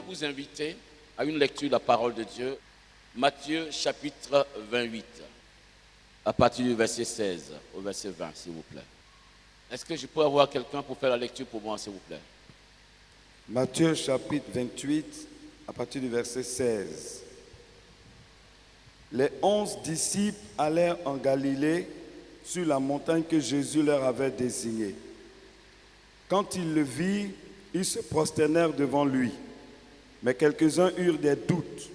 Vous inviter à une lecture de la parole de Dieu, Matthieu chapitre 28, à partir du verset 16 au verset 20, s'il vous plaît. Est-ce que je peux avoir quelqu'un pour faire la lecture pour moi, s'il vous plaît? Matthieu chapitre 28, à partir du verset 16. Les 11 disciples allèrent en Galilée sur la montagne que Jésus leur avait désignée. Quand ils le virent, ils se prosternèrent devant lui. Mais quelques-uns eurent des doutes.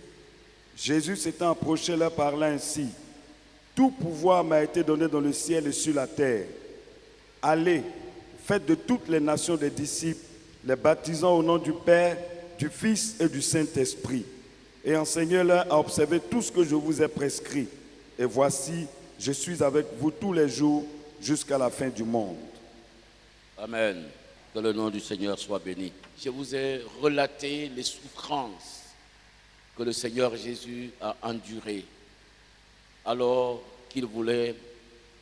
Jésus s'étant approché leur parla ainsi. Tout pouvoir m'a été donné dans le ciel et sur la terre. Allez, faites de toutes les nations des disciples, les baptisant au nom du Père, du Fils et du Saint-Esprit. Et enseignez-leur à observer tout ce que je vous ai prescrit. Et voici, je suis avec vous tous les jours jusqu'à la fin du monde. Amen. Que le nom du Seigneur soit béni. Je vous ai relaté les souffrances que le Seigneur Jésus a endurées alors qu'il voulait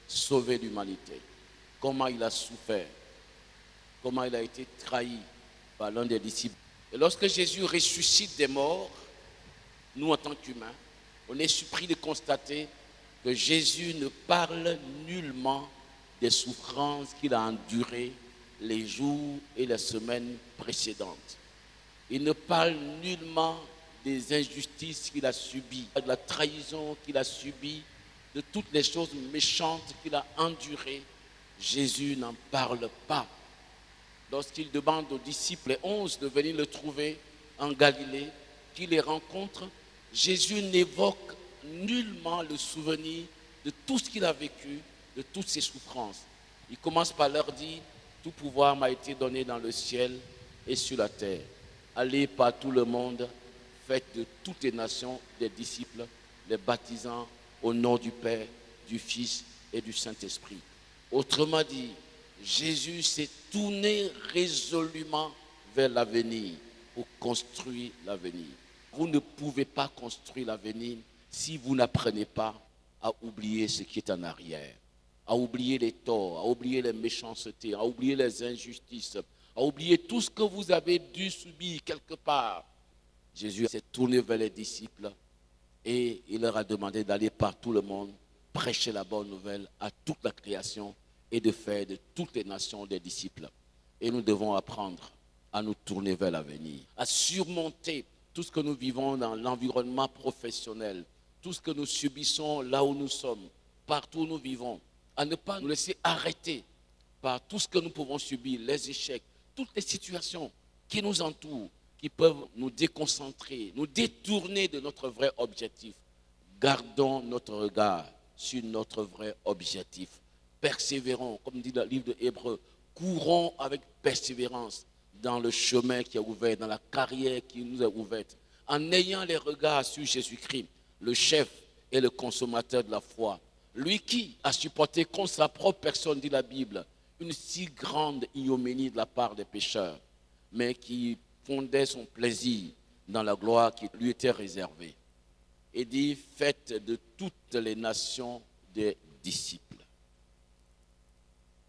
sauver l'humanité. Comment il a souffert, comment il a été trahi par l'un des disciples. Et lorsque Jésus ressuscite des morts, nous en tant qu'humains, on est surpris de constater que Jésus ne parle nullement des souffrances qu'il a endurées les jours et les semaines précédentes. Il ne parle nullement des injustices qu'il a subies, de la trahison qu'il a subie, de toutes les choses méchantes qu'il a endurées. Jésus n'en parle pas. Lorsqu'il demande aux disciples, les 11, de venir le trouver en Galilée, qu'il les rencontre, Jésus n'évoque nullement le souvenir de tout ce qu'il a vécu, de toutes ses souffrances. Il commence par leur dire: tout pouvoir m'a été donné dans le ciel et sur la terre. Allez par tout le monde, faites de toutes les nations des disciples, les baptisant au nom du Père, du Fils et du Saint-Esprit. Autrement dit, Jésus s'est tourné résolument vers l'avenir pour construire l'avenir. Vous ne pouvez pas construire l'avenir si vous n'apprenez pas à oublier ce qui est en arrière, à oublier les torts, à oublier les méchancetés, à oublier les injustices, à oublier tout ce que vous avez dû subir quelque part. Jésus s'est tourné vers les disciples et il leur a demandé d'aller par tout le monde, prêcher la bonne nouvelle à toute la création et de faire de toutes les nations des disciples. Et nous devons apprendre à nous tourner vers l'avenir, à surmonter tout ce que nous vivons dans l'environnement professionnel, tout ce que nous subissons là où nous sommes, partout où nous vivons, à ne pas nous laisser arrêter par tout ce que nous pouvons subir, les échecs, toutes les situations qui nous entourent, qui peuvent nous déconcentrer, nous détourner de notre vrai objectif. Gardons notre regard sur notre vrai objectif. Persévérons, comme dit le livre de Hébreux, courons avec persévérance dans le chemin qui est ouvert, dans la carrière qui nous est ouverte, en ayant les regards sur Jésus-Christ, le chef et le consommateur de la foi. Lui qui a supporté contre sa propre personne, dit la Bible, une si grande ignominie de la part des pécheurs, mais qui fondait son plaisir dans la gloire qui lui était réservée. Et dit, faites de toutes les nations des disciples.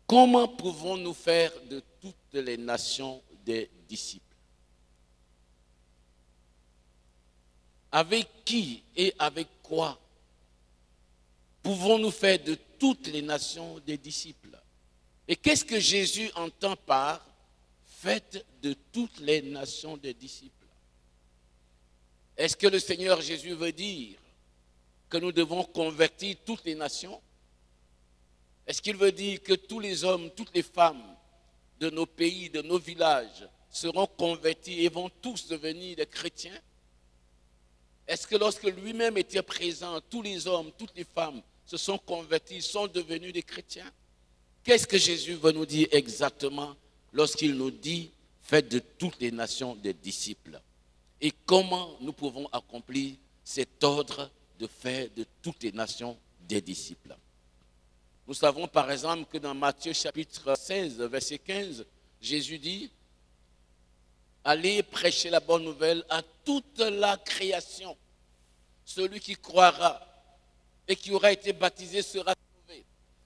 Comment pouvons-nous faire de toutes les nations des disciples? Avec qui et avec quoi pouvons-nous faire de toutes les nations des disciples? Et qu'est-ce que Jésus entend par faites de toutes les nations des disciples? Est-ce que le Seigneur Jésus veut dire que nous devons convertir toutes les nations? Est-ce qu'il veut dire que tous les hommes, toutes les femmes de nos pays, de nos villages seront convertis et vont tous devenir des chrétiens? Est-ce que lorsque lui-même était présent, tous les hommes, toutes les femmes se sont convertis, sont devenus des chrétiens? Qu'est-ce que Jésus veut nous dire exactement lorsqu'il nous dit faites de toutes les nations des disciples. Et comment nous pouvons accomplir cet ordre de faire de toutes les nations des disciples? Nous savons par exemple que dans Matthieu chapitre 16, verset 15, Jésus dit: allez prêcher la bonne nouvelle à toute la création. Celui qui croira et qui aura été baptisé sera sauvé,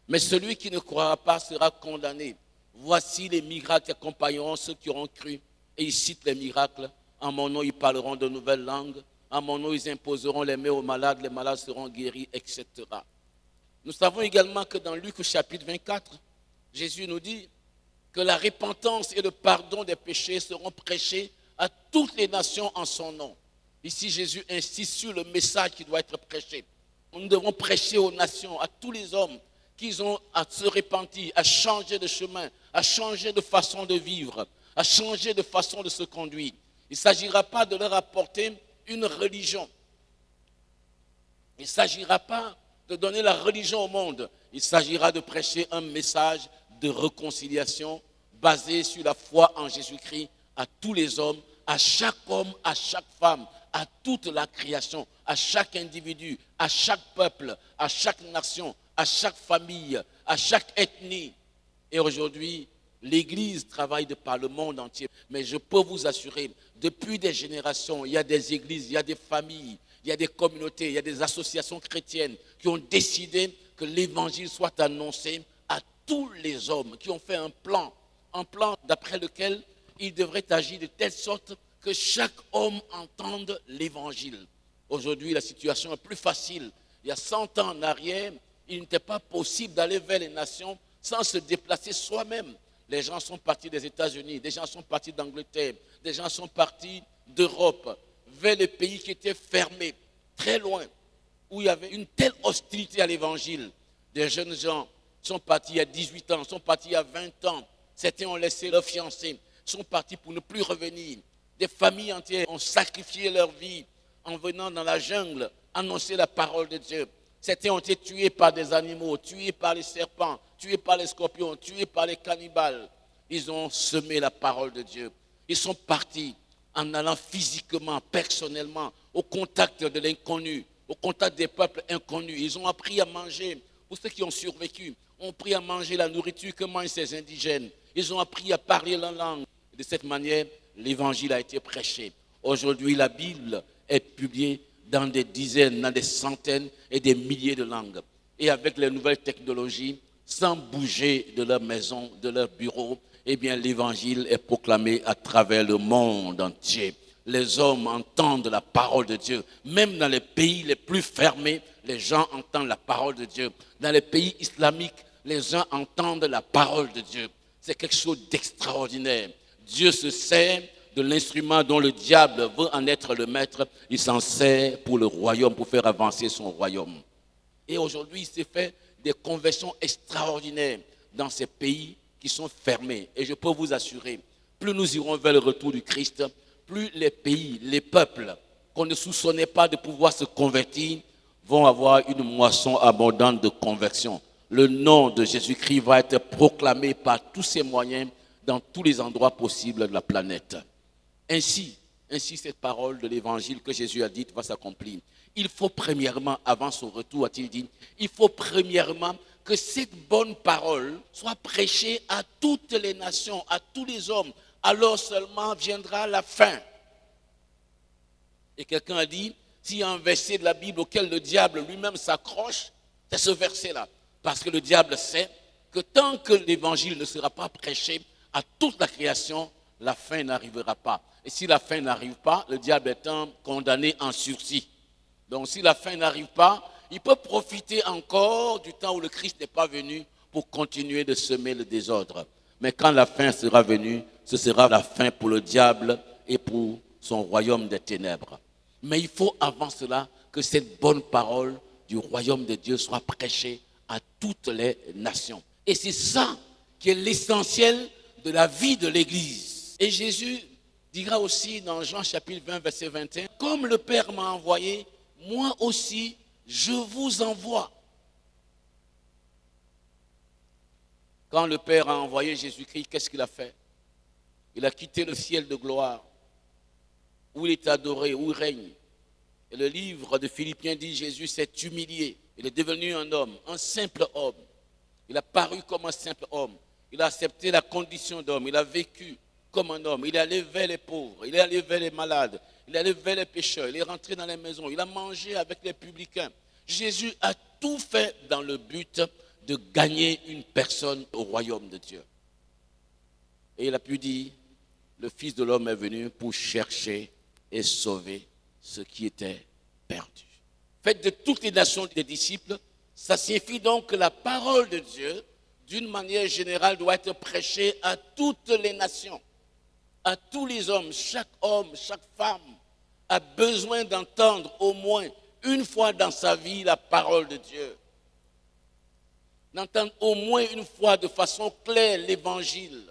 mais celui qui ne croira pas sera condamné. Voici les miracles qui accompagneront ceux qui auront cru. Et il cite les miracles. En mon nom, ils parleront de nouvelles langues. En mon nom, ils imposeront les mains aux malades. Les malades seront guéris, etc. Nous savons également que dans Luc chapitre 24, Jésus nous dit que la repentance et le pardon des péchés seront prêchés à toutes les nations en son nom. Ici, Jésus insiste sur le message qui doit être prêché. Nous devons prêcher aux nations, à tous les hommes qui ont à se repentir, à changer de chemin, à changer de façon de vivre, à changer de façon de se conduire. Il ne s'agira pas de leur apporter une religion. Il ne s'agira pas de donner la religion au monde. Il s'agira de prêcher un message de réconciliation basé sur la foi en Jésus-Christ à tous les hommes, à chaque homme, à chaque femme, à toute la création, à chaque individu, à chaque peuple, à chaque nation, à chaque famille, à chaque ethnie. Et aujourd'hui, l'Église travaille par le monde entier. Mais je peux vous assurer, depuis des générations, il y a des églises, il y a des familles, il y a des communautés, il y a des associations chrétiennes qui ont décidé que l'évangile soit annoncé à tous les hommes, qui ont fait un plan d'après lequel ils devraient agir de telle sorte que chaque homme entende l'évangile. Aujourd'hui, la situation est plus facile. Il y a 100 ans en arrière, il n'était pas possible d'aller vers les nations sans se déplacer soi-même. Les gens sont partis des États-Unis, des gens sont partis d'Angleterre, des gens sont partis d'Europe, vers les pays qui étaient fermés, très loin, où il y avait une telle hostilité à l'évangile. Des jeunes gens sont partis il y a 18 ans, sont partis il y a 20 ans. Certains ont laissé leurs fiancés, sont partis pour ne plus revenir. Des familles entières ont sacrifié leur vie en venant dans la jungle annoncer la parole de Dieu. Certains ont été tués par des animaux, tués par les serpents, tués par les scorpions, tués par les cannibales. Ils ont semé la parole de Dieu. Ils sont partis en allant physiquement, personnellement, au contact de l'inconnu, au contact des peuples inconnus. Ils ont appris à manger. Pour ceux qui ont survécu, ont appris à manger la nourriture que mangent ces indigènes. Ils ont appris à parler la langue. De cette manière, l'évangile a été prêché. Aujourd'hui, la Bible est publiée dans des dizaines, dans des centaines et des milliers de langues. Et avec les nouvelles technologies, sans bouger de leur maison, de leur bureau, eh bien, l'évangile est proclamé à travers le monde entier. Les hommes entendent la parole de Dieu. Même dans les pays les plus fermés, les gens entendent la parole de Dieu. Dans les pays islamiques, les gens entendent la parole de Dieu. C'est quelque chose d'extraordinaire. Dieu se sert de l'instrument dont le diable veut en être le maître. Il s'en sert pour le royaume, pour faire avancer son royaume. Et aujourd'hui, il s'est fait des conversions extraordinaires dans ces pays qui sont fermés. Et je peux vous assurer, plus nous irons vers le retour du Christ, plus les pays, les peuples qu'on ne soupçonnait pas de pouvoir se convertir vont avoir une moisson abondante de conversion. Le nom de Jésus-Christ va être proclamé par tous ces moyens dans tous les endroits possibles de la planète. Ainsi cette parole de l'évangile que Jésus a dite va s'accomplir. Il faut premièrement, avant son retour, a-t-il dit, il faut premièrement que cette bonne parole soit prêchée à toutes les nations, à tous les hommes. Alors seulement viendra la fin. Et quelqu'un a dit, s'il y a un verset de la Bible auquel le diable lui-même s'accroche, c'est ce verset-là. Parce que le diable sait que tant que l'évangile ne sera pas prêché à toute la création, la fin n'arrivera pas. Et si la fin n'arrive pas, le diable étant condamné en sursis. Donc si la fin n'arrive pas, il peut profiter encore du temps où le Christ n'est pas venu pour continuer de semer le désordre. Mais quand la fin sera venue, ce sera la fin pour le diable et pour son royaume des ténèbres. Mais il faut avant cela que cette bonne parole du royaume de Dieu soit prêchée à toutes les nations. Et c'est ça qui est l'essentiel de la vie de l'Église. Et Jésus dira aussi dans Jean chapitre 20, verset 21, « Comme le Père m'a envoyé, moi aussi, je vous envoie. » Quand le Père a envoyé Jésus-Christ, qu'est-ce qu'il a fait? Il a quitté le ciel de gloire, où il est adoré, où il règne. Et le livre de Philippiens dit, Jésus s'est humilié. Il est devenu un homme, un simple homme. Il a paru comme un simple homme. Il a accepté la condition d'homme. Il a vécu comme un homme. Il est allé vers les pauvres. Il est allé vers les malades. Il est allé vers les pécheurs. Il est rentré dans les maisons. Il a mangé avec les publicains. Jésus a tout fait dans le but de gagner une personne au royaume de Dieu. Et il a pu dire, le Fils de l'homme est venu pour chercher et sauver ce qui était perdu. Faites de toutes les nations des disciples. Ça signifie donc que la parole de Dieu, d'une manière générale, doit être prêchée à toutes les nations, à tous les hommes. Chaque homme, chaque femme a besoin d'entendre au moins une fois dans sa vie la parole de Dieu. D'entendre au moins une fois de façon claire l'évangile,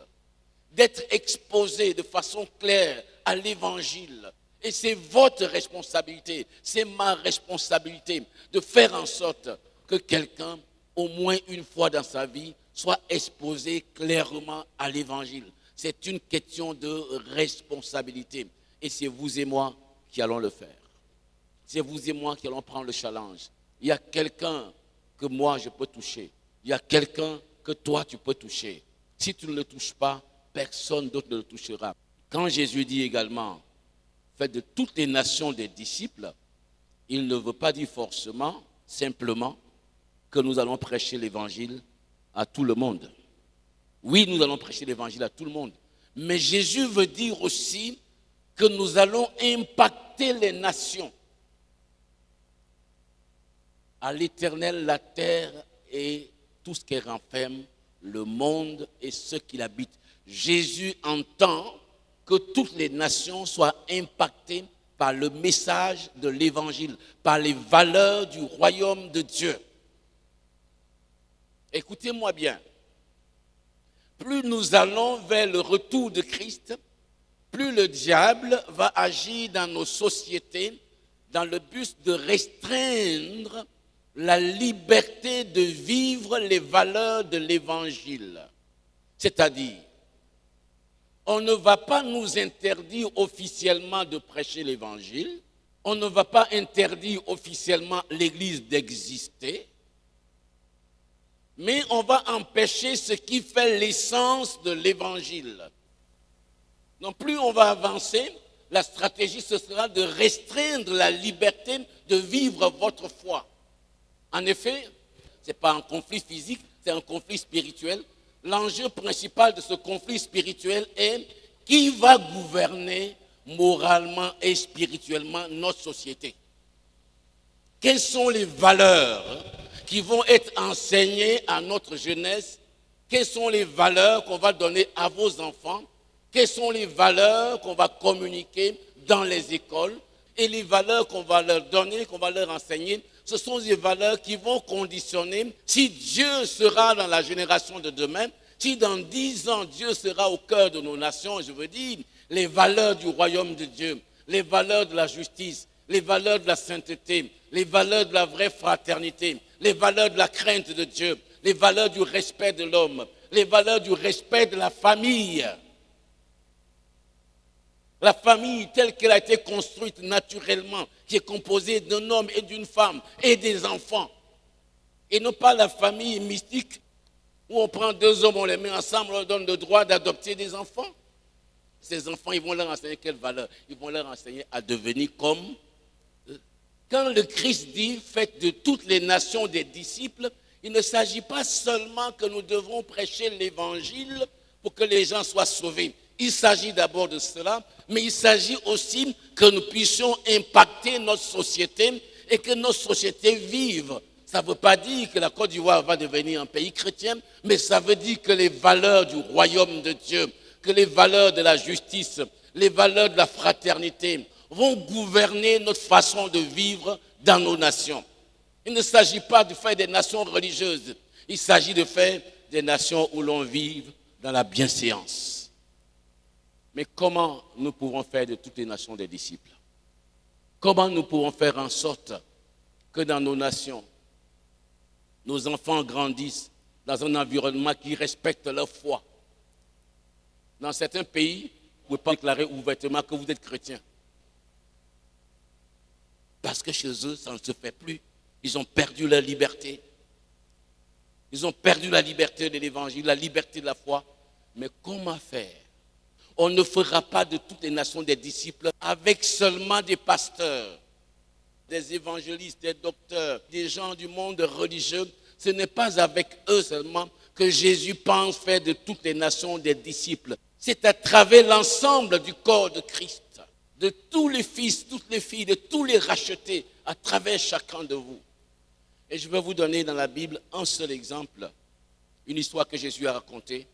d'être exposé de façon claire à l'évangile. Et c'est votre responsabilité, c'est ma responsabilité de faire en sorte que quelqu'un, au moins une fois dans sa vie, soit exposé clairement à l'évangile. C'est une question de responsabilité. Et c'est vous et moi qui allons le faire. C'est vous et moi qui allons prendre le challenge. Il y a quelqu'un que moi je peux toucher. Il y a quelqu'un que toi tu peux toucher. Si tu ne le touches pas, personne d'autre ne le touchera. Quand Jésus dit également, faites de toutes les nations des disciples, il ne veut pas dire forcément, simplement, que nous allons prêcher l'évangile à tout le monde. Oui, nous allons prêcher l'évangile à tout le monde. Mais Jésus veut dire aussi que nous allons impacter les nations. À l'Éternel, la terre et tout ce qui renferme, le monde et ceux qui l'habitent. Jésus entend que toutes les nations soient impactées par le message de l'évangile, par les valeurs du royaume de Dieu. Écoutez-moi bien. Plus nous allons vers le retour de Christ, plus le diable va agir dans nos sociétés dans le but de restreindre la liberté de vivre les valeurs de l'évangile. C'est-à-dire, on ne va pas nous interdire officiellement de prêcher l'évangile, on ne va pas interdire officiellement l'Église d'exister, mais on va empêcher ce qui fait l'essence de l'évangile. Donc plus on va avancer, la stratégie ce sera de restreindre la liberté de vivre votre foi. En effet, ce n'est pas un conflit physique, c'est un conflit spirituel. L'enjeu principal de ce conflit spirituel est qui va gouverner moralement et spirituellement notre société. Quelles sont les valeurs qui vont être enseignées à notre jeunesse? Quelles sont les valeurs qu'on va donner à vos enfants? Quelles sont les valeurs qu'on va communiquer dans les écoles? Et les valeurs qu'on va leur donner, qu'on va leur enseigner, ce sont des valeurs qui vont conditionner si Dieu sera dans la génération de demain, si dans 10 ans Dieu sera au cœur de nos nations, je veux dire, les valeurs du royaume de Dieu, les valeurs de la justice, les valeurs de la sainteté, les valeurs de la vraie fraternité, les valeurs de la crainte de Dieu, les valeurs du respect de l'homme, les valeurs du respect de la famille. La famille telle qu'elle a été construite naturellement, qui est composée d'un homme et d'une femme et des enfants. Et non pas la famille mystique où on prend 2 hommes, on les met ensemble, on leur donne le droit d'adopter des enfants. Ces enfants, ils vont leur enseigner quelle valeur? Ils vont leur enseigner à devenir comme eux. Quand le Christ dit, faites de toutes les nations des disciples, il ne s'agit pas seulement que nous devons prêcher l'évangile pour que les gens soient sauvés. Il s'agit d'abord de cela, mais il s'agit aussi que nous puissions impacter notre société et que notre société vive. Ça ne veut pas dire que la Côte d'Ivoire va devenir un pays chrétien, mais ça veut dire que les valeurs du royaume de Dieu, que les valeurs de la justice, les valeurs de la fraternité vont gouverner notre façon de vivre dans nos nations. Il ne s'agit pas de faire des nations religieuses, il s'agit de faire des nations où l'on vive dans la bienséance. Mais comment nous pouvons faire de toutes les nations des disciples? Comment nous pouvons faire en sorte que dans nos nations, nos enfants grandissent dans un environnement qui respecte leur foi? Dans certains pays, ne pouvez pas déclarer ouvertement que vous êtes chrétien. Parce que chez eux, ça ne se fait plus. Ils ont perdu leur liberté. Ils ont perdu la liberté de l'évangile, la liberté de la foi. Mais comment faire? On ne fera pas de toutes les nations des disciples avec seulement des pasteurs, des évangélistes, des docteurs, des gens du monde religieux. Ce n'est pas avec eux seulement que Jésus pense faire de toutes les nations des disciples. C'est à travers l'ensemble du corps de Christ, de tous les fils, toutes les filles, de tous les rachetés, à travers chacun de vous. Et je vais vous donner dans la Bible un seul exemple, une histoire que Jésus a racontée.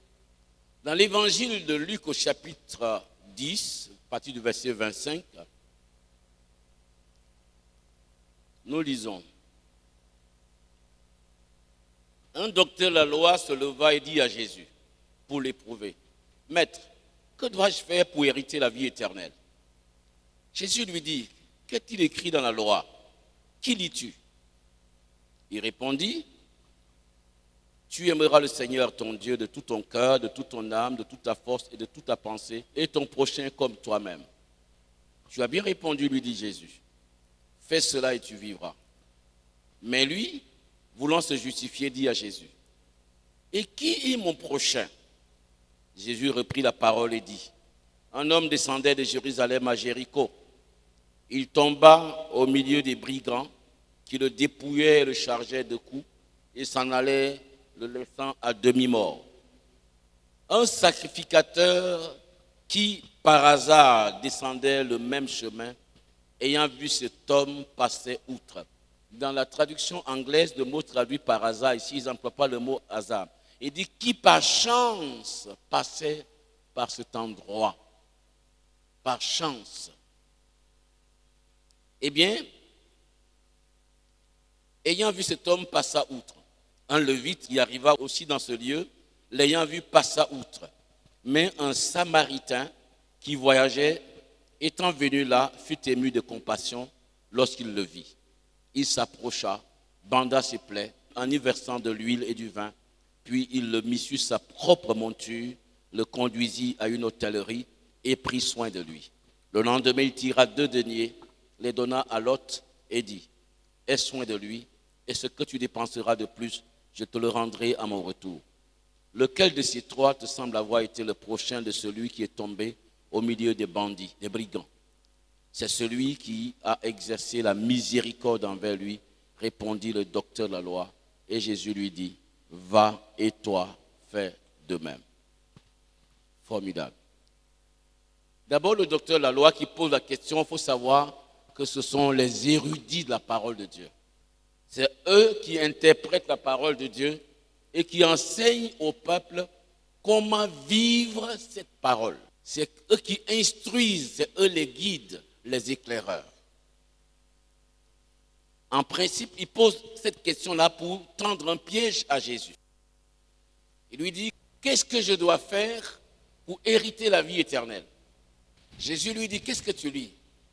Dans l'évangile de Luc au chapitre 10, à partir du verset 25, nous lisons. Un docteur de la loi se leva et dit à Jésus, pour l'éprouver, « Maître, que dois-je faire pour hériter la vie éternelle ?» Jésus lui dit, « Qu'est-il écrit dans la loi? Qui lis-tu » Il répondit, « Tu aimeras le Seigneur ton Dieu de tout ton cœur, de toute ton âme, de toute ta force et de toute ta pensée, et ton prochain comme toi-même. » Tu as bien répondu, lui dit Jésus. « Fais cela et tu vivras. » Mais lui, voulant se justifier, dit à Jésus, « Et qui est mon prochain ?» Jésus reprit la parole et dit, « Un homme descendait de Jérusalem à Jéricho. Il tomba au milieu des brigands qui le dépouillaient et le chargeaient de coups et s'en allait le laissant à demi-mort. Un sacrificateur qui, par hasard, descendait le même chemin, ayant vu cet homme, passait outre. » Dans la traduction anglaise, le mot traduit par hasard, ici, ils n'emploient pas le mot hasard. Il dit qui par chance passait par cet endroit. Par chance. Eh bien, ayant vu cet homme, passa outre. Un Lévite y arriva aussi dans ce lieu, l'ayant vu, passa outre. Mais un Samaritain qui voyageait, étant venu là, fut ému de compassion lorsqu'il le vit. Il s'approcha, banda ses plaies, en y versant de l'huile et du vin, puis il le mit sur sa propre monture, le conduisit à une hôtellerie et prit soin de lui. Le lendemain, il tira 2 deniers, les donna à l'hôte et dit, « Aie soin de lui, et ce que tu dépenseras de plus, je te le rendrai à mon retour. » Lequel de ces 3 te semble avoir été le prochain de celui qui est tombé au milieu des bandits, des brigands? C'est celui qui a exercé la miséricorde envers lui, répondit le docteur de la loi. Et Jésus lui dit, va et toi, fais de même. Formidable. D'abord, le docteur de la loi qui pose la question, il faut savoir que ce sont les érudits de la parole de Dieu. C'est eux qui interprètent la parole de Dieu et qui enseignent au peuple comment vivre cette parole. C'est eux qui instruisent, c'est eux les guides, les éclaireurs. En principe, il pose cette question-là pour tendre un piège à Jésus. Il lui dit, qu'est-ce que je dois faire pour hériter la vie éternelle? Jésus lui dit, qu'est-ce que tu lis?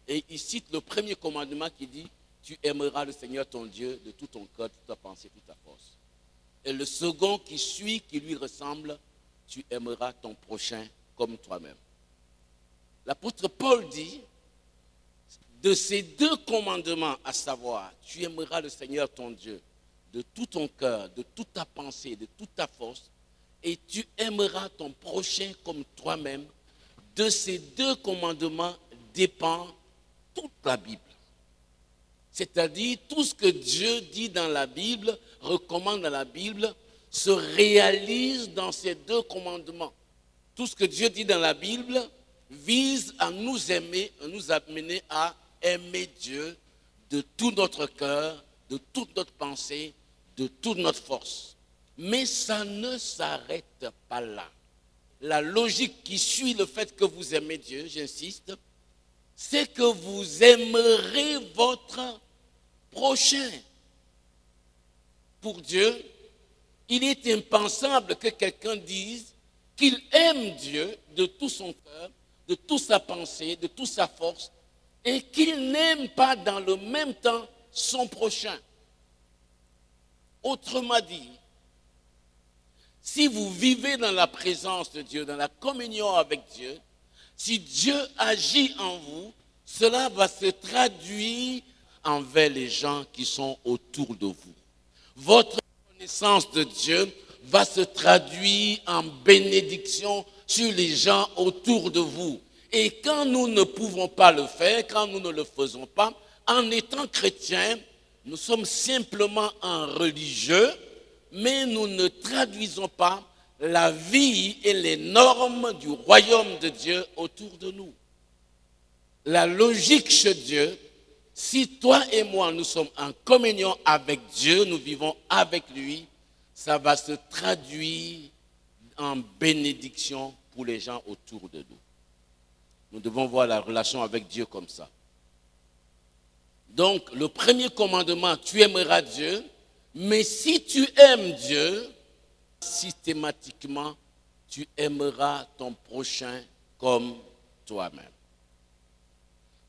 Et il cite le premier commandement qui dit, tu aimeras le Seigneur ton Dieu de tout ton cœur, toute ta pensée, toute ta force. Et le second qui suit, qui lui ressemble, tu aimeras ton prochain comme toi-même. L'apôtre Paul dit, de ces 2 commandements, à savoir, tu aimeras le Seigneur ton Dieu de tout ton cœur, de toute ta pensée, de toute ta force, et tu aimeras ton prochain comme toi-même, de ces 2 commandements dépend toute la Bible. C'est-à-dire, tout ce que Dieu dit dans la Bible, recommande dans la Bible, se réalise dans ces 2 commandements. Tout ce que Dieu dit dans la Bible vise à nous aimer, à nous amener à aimer Dieu de tout notre cœur, de toute notre pensée, de toute notre force. Mais ça ne s'arrête pas là. La logique qui suit le fait que vous aimez Dieu, j'insiste, c'est que vous aimerez votre prochain. Pour Dieu, il est impensable que quelqu'un dise qu'il aime Dieu de tout son cœur, de toute sa pensée, de toute sa force, et qu'il n'aime pas dans le même temps son prochain. Autrement dit, si vous vivez dans la présence de Dieu, dans la communion avec Dieu, Si Dieu agit en vous, cela va se traduire envers les gens qui sont autour de vous. Votre connaissance de Dieu va se traduire en bénédiction sur les gens autour de vous. Et quand nous ne pouvons pas le faire, quand nous ne le faisons pas, en étant chrétiens, nous sommes simplement un religieux, mais nous ne traduisons pas la vie et les normes du royaume de Dieu autour de nous. La logique chez Dieu, si toi et moi nous sommes en communion avec Dieu, nous vivons avec lui, ça va se traduire en bénédiction pour les gens autour de nous. Nous devons voir la relation avec Dieu comme ça. Donc, le premier commandement, tu aimeras Dieu, mais si tu aimes Dieu, systématiquement, tu aimeras ton prochain comme toi-même.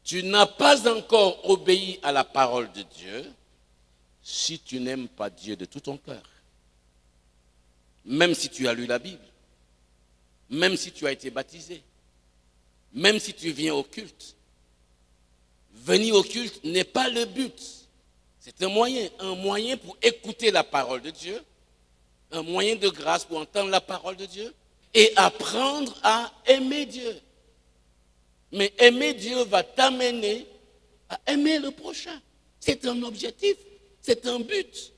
Tu n'as pas encore obéi à la parole de Dieu si tu n'aimes pas Dieu de tout ton cœur. Même si tu as lu la Bible, même si tu as été baptisé, même si tu viens au culte. Venir au culte n'est pas le but. C'est un moyen pour écouter la parole de Dieu, un moyen de grâce pour entendre la parole de Dieu et apprendre à aimer Dieu. Mais aimer Dieu va t'amener à aimer le prochain. C'est un objectif, c'est un but.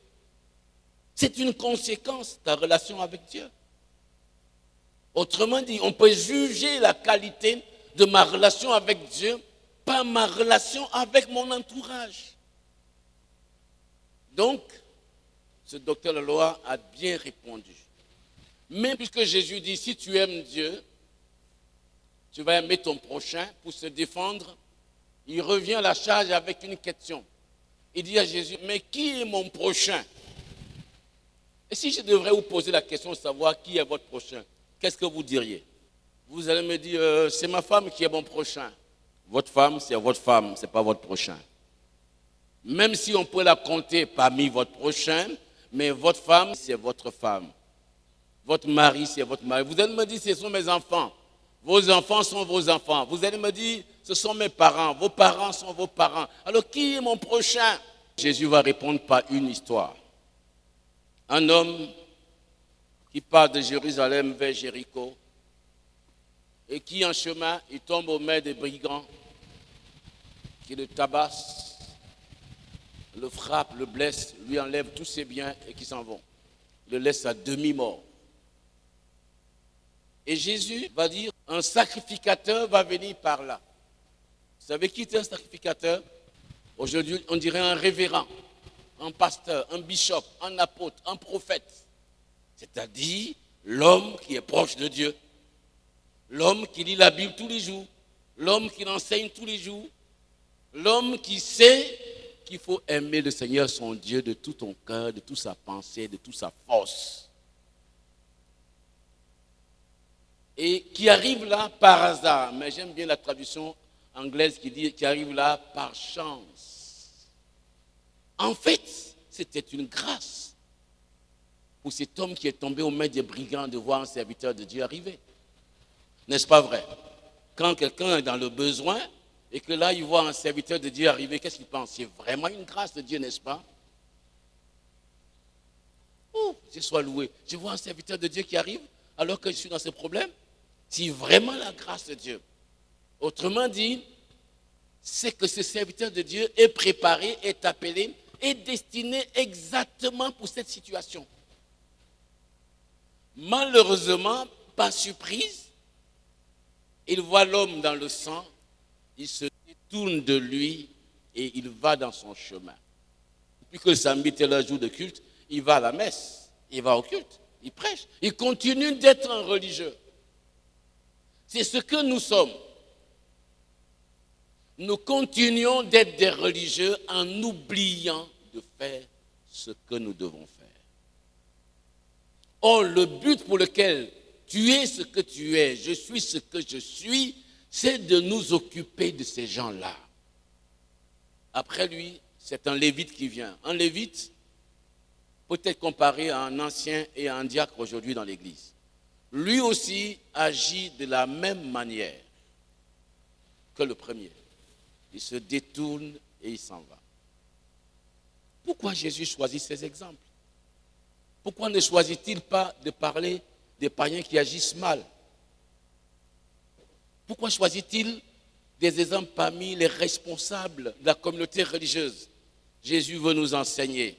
C'est une conséquence de ta relation avec Dieu. Autrement dit, on peut juger la qualité de ma relation avec Dieu par ma relation avec mon entourage. Donc, ce docteur Leloir a bien répondu. Mais puisque Jésus dit, si tu aimes Dieu, tu vas aimer ton prochain pour se défendre, il revient à la charge avec une question. Il dit à Jésus, mais qui est mon prochain? Et si je devrais vous poser la question de savoir qui est votre prochain, qu'est-ce que vous diriez? Vous allez me dire, c'est ma femme qui est mon prochain. Votre femme, c'est votre femme, ce n'est pas votre prochain. Même si on peut la compter parmi votre prochain, mais votre femme, c'est votre femme. Votre mari, c'est votre mari. Vous allez me dire, ce sont mes enfants. Vos enfants sont vos enfants. Vous allez me dire, ce sont mes parents. Vos parents sont vos parents. Alors, qui est mon prochain? Jésus va répondre par une histoire. Un homme qui part de Jérusalem vers Jéricho et qui, en chemin, il tombe aux mains des brigands qui le tabassent, le frappent, le blessent, lui enlèvent tous ses biens et qui s'en vont. Il le laisse à demi-mort. Et Jésus va dire, un sacrificateur va venir par là. Vous savez qui est un sacrificateur? Aujourd'hui, on dirait un révérend, un pasteur, un bishop, un apôtre, un prophète. C'est-à-dire l'homme qui est proche de Dieu. L'homme qui lit la Bible tous les jours. L'homme qui l'enseigne tous les jours. L'homme qui sait qu'il faut aimer le Seigneur son Dieu de tout ton cœur, de toute sa pensée, de toute sa force. Et qui arrive là par hasard. Mais j'aime bien la traduction anglaise qui dit qui arrive là par chance. En fait, c'était une grâce pour cet homme qui est tombé aux mains des brigands de voir un serviteur de Dieu arriver. N'est-ce pas vrai? Quand quelqu'un est dans le besoin et que là, il voit un serviteur de Dieu arriver, qu'est-ce qu'il pense? C'est vraiment une grâce de Dieu, n'est-ce pas? Oh, je sois loué. Je vois un serviteur de Dieu qui arrive alors que je suis dans ce problème. C'est vraiment la grâce de Dieu. Autrement dit, c'est que ce serviteur de Dieu est préparé, est appelé, est destiné exactement pour cette situation. Malheureusement, par surprise, il voit l'homme dans le sang, il se détourne de lui et il va dans son chemin. Depuis que le samedi était le jour de culte, il va à la messe, il va au culte, il prêche, il continue d'être un religieux. C'est ce que nous sommes. Nous continuons d'être des religieux en oubliant de faire ce que nous devons faire. Or, le but pour lequel tu es ce que tu es, je suis ce que je suis, c'est de nous occuper de ces gens-là. Après lui, c'est un lévite qui vient. Un lévite peut être comparé à un ancien et à un diacre aujourd'hui dans l'église. Lui aussi agit de la même manière. que le premier. Il se détourne et il s'en va. Pourquoi Jésus choisit ces exemples? Pourquoi ne choisit-il pas de parler des païens qui agissent mal? Pourquoi choisit-il des exemples parmi les responsables de la communauté religieuse? Jésus veut nous enseigner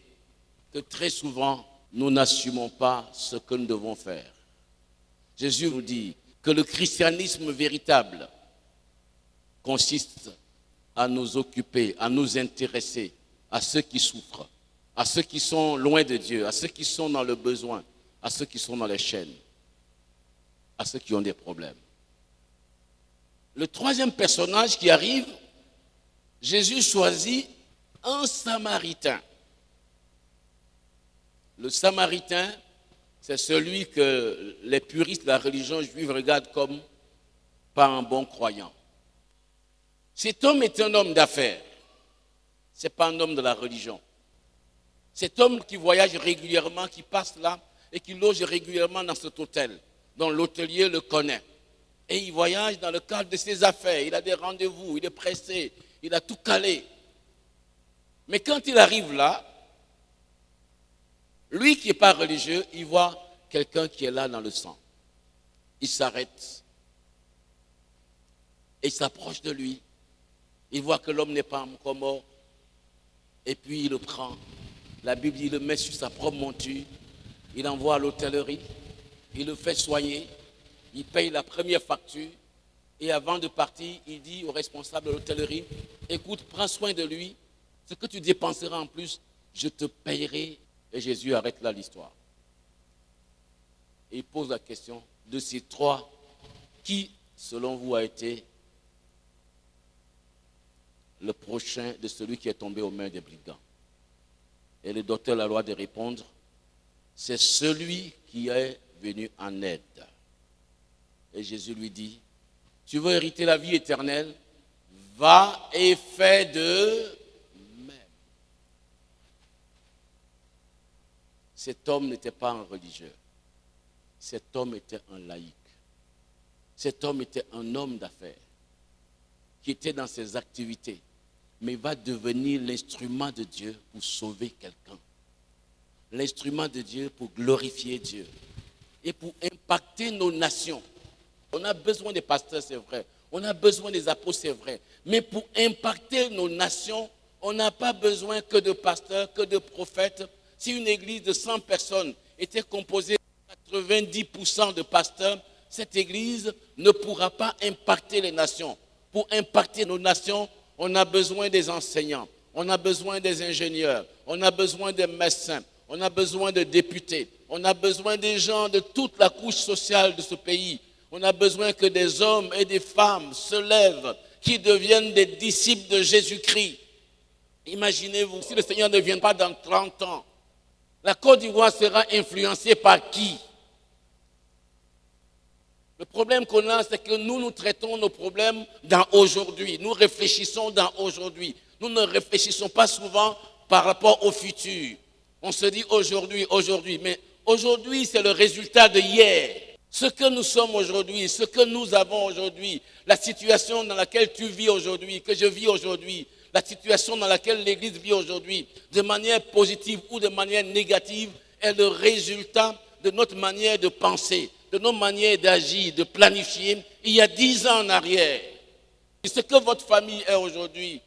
que très souvent, nous n'assumons pas ce que nous devons faire. Jésus nous dit que le christianisme véritable consiste à nous occuper, à nous intéresser à ceux qui souffrent, à ceux qui sont loin de Dieu, à ceux qui sont dans le besoin, à ceux qui sont dans les chaînes, à ceux qui ont des problèmes. Le troisième personnage qui arrive, Jésus choisit un Samaritain. Le Samaritain, c'est celui que les puristes de la religion juive regardent comme pas un bon croyant. Cet homme est un homme d'affaires. Ce n'est pas un homme de la religion. Cet homme qui voyage régulièrement, qui passe là et qui loge régulièrement dans cet hôtel, dont l'hôtelier le connaît. Et il voyage dans le cadre de ses affaires. Il a des rendez-vous, il est pressé, il a tout calé. Mais quand il arrive là, lui qui n'est pas religieux, il voit quelqu'un qui est là dans le sang. Il s'arrête et il s'approche de lui. Il voit que l'homme n'est pas encore mort. Et puis il le prend. La Bible dit, il le met sur sa propre monture. Il l'envoie à l'hôtellerie. Il le fait soigner. Il paye la première facture. Et avant de partir, il dit au responsable de l'hôtellerie, écoute, prends soin de lui. Ce que tu dépenseras en plus, je te payerai. Et Jésus arrête là l'histoire. Et il pose la question, de ces trois, qui, selon vous, a été le prochain de celui qui est tombé aux mains des brigands? Et le docteur a le droit de répondre, c'est celui qui est venu en aide. Et Jésus lui dit, tu veux hériter la vie éternelle? Va et fais de même. Cet homme n'était pas un religieux. Cet homme était un laïc. Cet homme était un homme d'affaires qui était dans ses activités, mais va devenir l'instrument de Dieu pour sauver quelqu'un. L'instrument de Dieu pour glorifier Dieu et pour impacter nos nations. On a besoin des pasteurs, c'est vrai. On a besoin des apôtres, c'est vrai. Mais pour impacter nos nations, on n'a pas besoin que de pasteurs, que de prophètes. Si une église de 100 personnes était composée de 90% de pasteurs, cette église ne pourra pas impacter les nations. Pour impacter nos nations, on a besoin des enseignants, on a besoin des ingénieurs, on a besoin des médecins, on a besoin de députés, on a besoin des gens de toute la couche sociale de ce pays. On a besoin que des hommes et des femmes se lèvent, qui deviennent des disciples de Jésus-Christ. Imaginez-vous, si le Seigneur ne vient pas dans 30 ans, la Côte d'Ivoire sera influencée par qui? Le problème qu'on a, c'est que nous traitons nos problèmes dans aujourd'hui. Nous réfléchissons dans aujourd'hui. Nous ne réfléchissons pas souvent par rapport au futur. On se dit aujourd'hui, aujourd'hui. Mais aujourd'hui, c'est le résultat de hier. Ce que nous sommes aujourd'hui, ce que nous avons aujourd'hui, la situation dans laquelle tu vis aujourd'hui, que je vis aujourd'hui, la situation dans laquelle l'Église vit aujourd'hui, de manière positive ou de manière négative, est le résultat de notre manière de penser, de nos manières d'agir, de planifier, il y a 10 ans en arrière. Et ce que votre famille est aujourd'hui,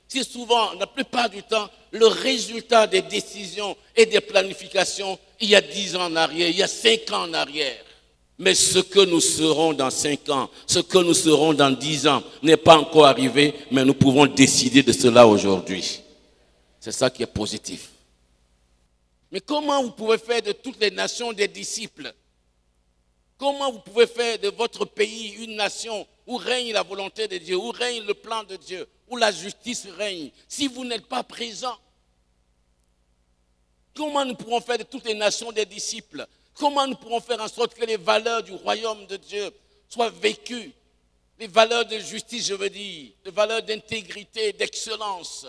c'est souvent, la plupart du temps, le résultat des décisions et des planifications il y a 10 ans en arrière, il y a 5 ans en arrière. Mais ce que nous serons dans 5 ans, ce que nous serons dans 10 ans, n'est pas encore arrivé, mais nous pouvons décider de cela aujourd'hui. C'est ça qui est positif. Mais comment vous pouvez faire de toutes les nations des disciples? Comment vous pouvez faire de votre pays une nation où règne la volonté de Dieu, où règne le plan de Dieu, où la justice règne, si vous n'êtes pas présent? Comment nous pourrons faire de toutes les nations des disciples? Comment nous pourrons faire en sorte que les valeurs du royaume de Dieu soient vécues? Les valeurs de justice, je veux dire, les valeurs d'intégrité, d'excellence,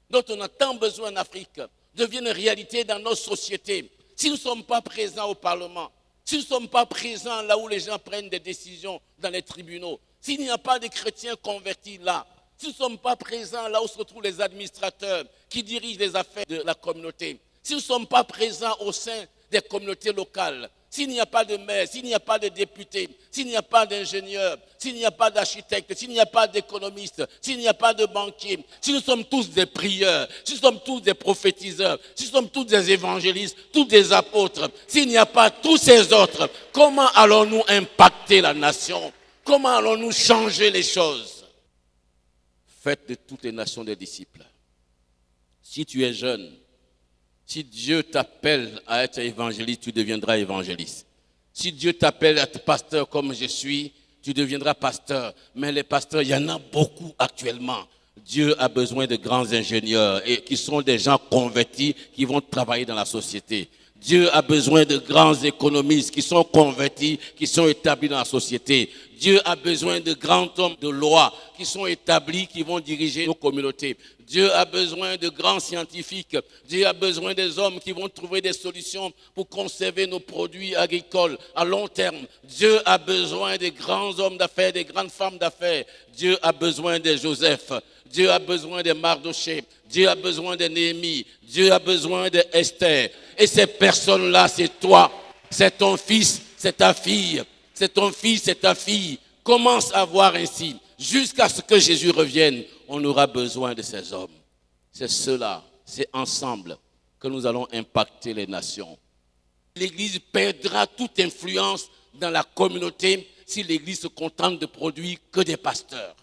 dont on a tant besoin en Afrique, deviennent réalité dans nos sociétés. Si nous ne sommes pas présents au Parlement, si nous ne sommes pas présents là où les gens prennent des décisions dans les tribunaux, s'il n'y a pas de chrétiens convertis là, si nous ne sommes pas présents là où se retrouvent les administrateurs qui dirigent les affaires de la communauté, si nous ne sommes pas présents au sein des communautés locales, s'il n'y a pas de maire, s'il n'y a pas de député, s'il n'y a pas d'ingénieur, s'il n'y a pas d'architecte, s'il n'y a pas d'économiste, s'il n'y a pas de banquier, si nous sommes tous des prieurs, si nous sommes tous des prophétiseurs, si nous sommes tous des évangélistes, tous des apôtres, s'il n'y a pas tous ces autres, comment allons-nous impacter la nation? Comment allons-nous changer les choses? Faites de toutes les nations des disciples. Si tu es jeune, si Dieu t'appelle à être évangéliste, tu deviendras évangéliste. Si Dieu t'appelle à être pasteur comme je suis, tu deviendras pasteur. Mais les pasteurs, il y en a beaucoup actuellement. Dieu a besoin de grands ingénieurs et qui sont des gens convertis qui vont travailler dans la société. Dieu a besoin de grands économistes qui sont convertis, qui sont établis dans la société. Dieu a besoin de grands hommes de loi qui sont établis, qui vont diriger nos communautés. Dieu a besoin de grands scientifiques. Dieu a besoin des hommes qui vont trouver des solutions pour conserver nos produits agricoles à long terme. Dieu a besoin des grands hommes d'affaires, des grandes femmes d'affaires. Dieu a besoin de Joseph. Dieu a besoin de Mardoché. Dieu a besoin de Néhémie. Dieu a besoin de Esther. Et ces personnes-là, c'est toi. C'est ton fils, c'est ta fille. C'est ton fils, c'est ta fille. Commence à voir ainsi. Jusqu'à ce que Jésus revienne, on aura besoin de ces hommes. C'est cela, c'est ensemble que nous allons impacter les nations. L'Église perdra toute influence dans la communauté si l'Église se contente de produire que des pasteurs.